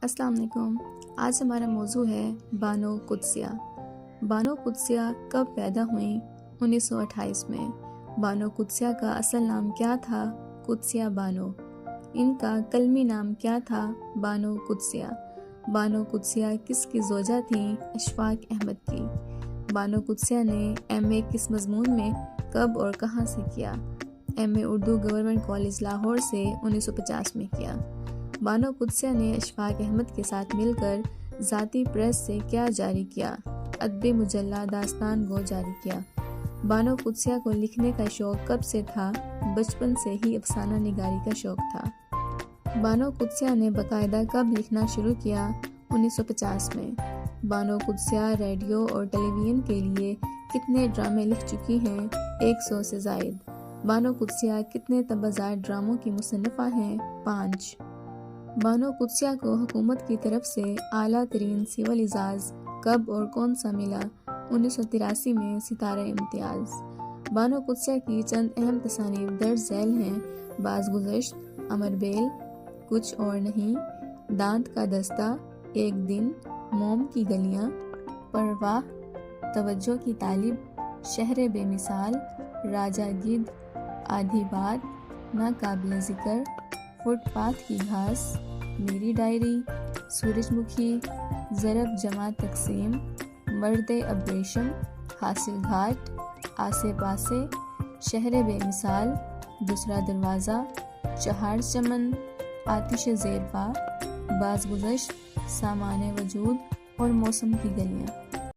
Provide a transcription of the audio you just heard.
السلام علیکم۔ آج ہمارا موضوع ہے بانو قدسیہ۔ بانو قدسیہ کب پیدا ہوئیں؟ 1928 میں۔ بانو قدسیہ کا اصل نام کیا تھا؟ قدسیہ بانو۔ ان کا کلمی نام کیا تھا؟ بانو قدسیہ۔ بانو قدسیہ کس کی زوجہ تھیں؟ اشفاق احمد کی۔ بانو قدسیہ نے ایم اے کس مضمون میں کب اور کہاں سے کیا؟ ایم اے اردو گورنمنٹ کالج لاہور سے 1950 میں کیا۔ بانو قدسیہ نے اشفاق احمد کے ساتھ مل کر ذاتی پریس سے کیا جاری کیا؟ ادبی مجلہ داستان گو جاری کیا۔ بانو قدسیہ کو لکھنے کا شوق کب سے تھا؟ بچپن سے ہی افسانہ نگاری کا شوق تھا۔ بانو قدسیہ نے باقاعدہ کب لکھنا شروع کیا؟ 1950 میں۔ بانو قدسیہ ریڈیو اور ٹیلی ویژن کے لیے کتنے ڈرامے لکھ چکی ہیں؟ 100 سے زائد۔ بانو قدسیہ کتنے طبع ڈراموں کی مصنفہ ہیں؟ 5۔ بانو قدسیہ کو حکومت کی طرف سے اعلیٰ ترین سول اعزاز کب اور کون سا ملا؟ 1983 میں ستارہ امتیاز۔ بانو قدسیہ کی چند اہم تصانیف درج ذیل ہیں: باز گذشت، امر بیل، کچھ اور نہیں، دانت کا دستہ، ایک دن، موم کی گلیاں، پرواہ، توجہ کی طالب، شہر بے مثال، راجہ گدھ، آدھی بات، ناقابل ذکر، فٹ پاتھ کی گھاس، میری ڈائری، سورج مکھی، ضرب جمع تقسیم، مرد ابریشم، حاصل گھاٹ، آسے پاسے، شہر بے مثال، دوسرا دروازہ، چہار چمن، آتش زیر پا، باز گذشت، سامان وجود اور موسم کی گلیاں۔